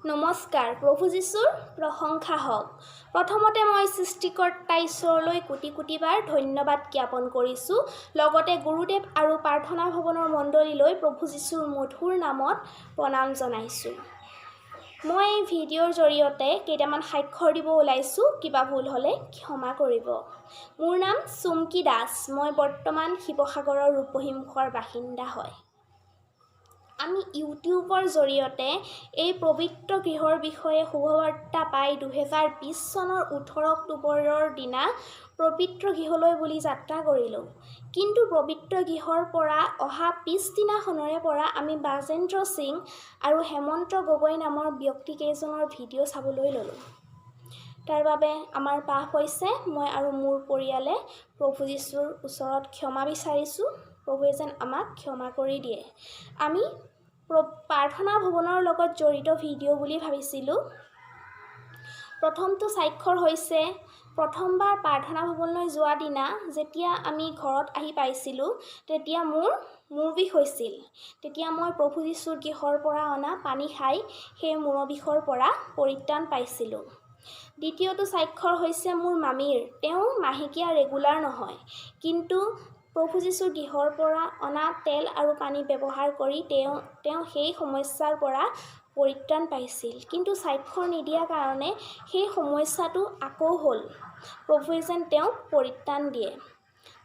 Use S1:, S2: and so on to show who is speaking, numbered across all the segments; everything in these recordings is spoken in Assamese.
S1: নমস্কাৰ, প্ৰভু যীশুৰ প্ৰশংসা হওক। প্ৰথমতে মই সৃষ্টিকৰ্তা ঈশ্বৰলৈ কোটি কোটিবাৰ ধন্যবাদ জ্ঞাপন কৰিছোঁ। লগতে গুৰুদেৱ আৰু প্ৰাৰ্থনা ভৱনৰ মণ্ডলীলৈ প্ৰভু যীশুৰ মধুৰ নামত প্ৰণাম জনাইছোঁ। মই এই ভিডিঅ'ৰ জৰিয়তে কেইটামান স্বাক্ষৰ দিব ওলাইছোঁ, কিবা ভুল হ'লে ক্ষমা কৰিব। মোৰ নাম চুমকি দাস। মই বৰ্তমান শিৱসাগৰৰ ৰূপহীমুখৰ বাসিন্দা হয়। আমি ইউটিউবৰ জৰিয়তে এই পবিত্ৰ গৃহৰ বিষয়ে শুভবাৰ্তা পাই 2020 চনৰ 18 অক্টোবৰৰ দিনা পবিত্ৰ গৃহলৈ বুলি যাত্ৰা কৰিলোঁ। কিন্তু পবিত্ৰ গৃহৰ পৰা অহা পিছদিনাখনৰে পৰা আমি বাজেন্দ্ৰ সিং আৰু হেমন্ত গগৈ নামৰ ব্যক্তিকেইজনৰ ভিডিঅ' চাবলৈ ল'লোঁ। তাৰ বাবে আমাৰ পাপ হৈছে। মই আৰু মোৰ পৰিয়ালে প্ৰভু যীশুৰ ওচৰত ক্ষমা বিচাৰিছোঁ। প্ৰভুৱে যেন আমাক ক্ষমা কৰি দিয়ে। আমি প্ৰাৰ্থনা ভৱনৰ লগত জড়িত ভিডিঅ' বুলি ভাবিছিলোঁ। প্ৰথমটো স্বাক্ষৰ হৈছে প্ৰথমবাৰ প্ৰাৰ্থনা ভৱনলৈ যোৱা দিনা যেতিয়া আমি ঘৰত আহি পাইছিলোঁ, তেতিয়া মোৰ বিষ হৈছিল। তেতিয়া মই প্ৰভু যীশুৰ গৃহৰ পৰা অনা পানী খাই সেই মূৰৰ বিষৰ পৰা পৰিত্ৰাণ পাইছিলোঁ। দ্বিতীয়টো স্বাক্ষৰ হৈছে মোৰ মামীৰ। তেওঁ মাহেকীয়া ৰেগুলাৰ নহয়, কিন্তু প্ৰভু যীশুৰ গৃহৰ পৰা অনা তেল আৰু পানী ব্যৱহাৰ কৰি তেওঁ সেই সমস্যাৰ পৰা পৰিত্ৰাণ পাইছিল। কিন্তু স্বাক্ষৰ নিদিয়াৰ কাৰণে সেই সমস্যাটো আকৌ হ'ল। প্ৰভুৱে যেন তেওঁক পৰিত্ৰাণ দিয়ে।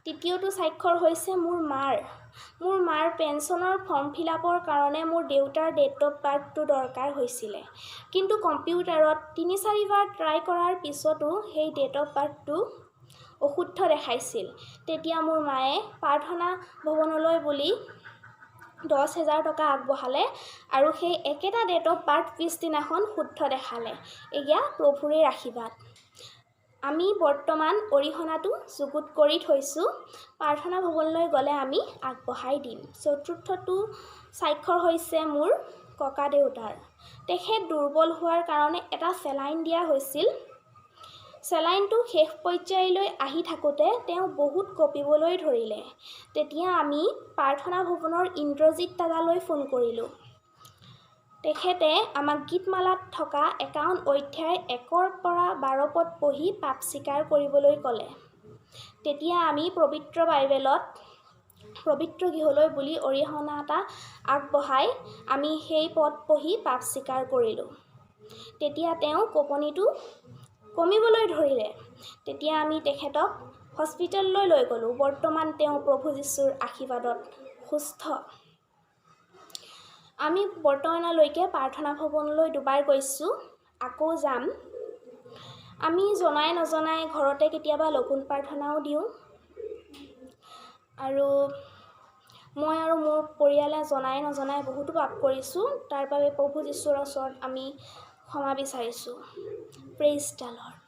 S1: তৃতীয়টো স্বাক্ষৰ হৈছে মোৰ মাৰ পেঞ্চনৰ ফৰ্ম ফিল-আপৰ কাৰণে মোৰ দেউতাৰ ডেট অফ বাৰ্থটো দৰকাৰ হৈছিলে। কিন্তু কম্পিউটাৰত 3-4 বাৰ ট্ৰাই কৰাৰ পিছতো সেই ডেট অফ বাৰ্থটো অশুদ্ধ দেখাইছিল। তেতিয়া মোৰ মায়ে প্ৰাৰ্থনা ভৱনলৈ বুলি 10,000 টকা আগবঢ়ালে আৰু সেই একেটা ডেট অফ বাৰ্থ পিছদিনাখন শুদ্ধ দেখালে। এয়া প্ৰভুৰে আশীৰ্বাদ। আমি বৰ্তমান অৰিহণাটো যুগুত কৰি থৈছোঁ। প্ৰাৰ্থনা ভৱনলৈ গ'লে আমি আগবঢ়াই দিম। চতুৰ্থটো স্বাক্ষৰ হৈছে মোৰ ককা দেউতাৰ। তেখেত দুৰ্বল হোৱাৰ কাৰণে এটা চেলাইন দিয়া হৈছিল। চেলাইনটো শেষ পৰ্যায়লৈ আহি থাকোঁতে তেওঁ বহুত কঁপিবলৈ ধৰিলে। তেতিয়া আমি প্ৰাৰ্থনা ভৱনৰ ইন্দ্ৰজিৎ দাদালৈ ফোন কৰিলোঁ। তেখেতে আমাক গীতমালাত থকা 51 অধ্যায় 1 পৰা 12 পদ পঢ়ি পাপ স্বীকাৰ কৰিবলৈ ক'লে। তেতিয়া আমি পবিত্ৰ বাইবেলত পবিত্ৰ গৃহলৈ বুলি অৰিহণা এটা আগবঢ়াই আমি সেই পদ পঢ়ি পাপ স্বীকাৰ কৰিলোঁ। তেতিয়া তেওঁ কঁপনিটো কমিবলৈ ধৰিলে। তেতিয়া আমি তেখেতক হস্পিটেললৈ লৈ গ'লোঁ। বৰ্তমান তেওঁ প্ৰভু যীশুৰ আশীৰ্বাদত সুস্থ। আমি বৰ্তমানলৈকে প্ৰাৰ্থনা ভৱনলৈ 2 বাৰ গৈছোঁ, আকৌ যাম। আমি জনাই নজনাই ঘৰতে কেতিয়াবা লঘোণ প্ৰাৰ্থনাও দিওঁ। আৰু মই আৰু মোৰ পৰিয়ালে জনাই নজনাই বহুতো পাপ কৰিছোঁ। তাৰ বাবে প্ৰভু যীশুৰ ওচৰত আমি ক্ষমা বিচাৰিছোঁ। Praise the lord.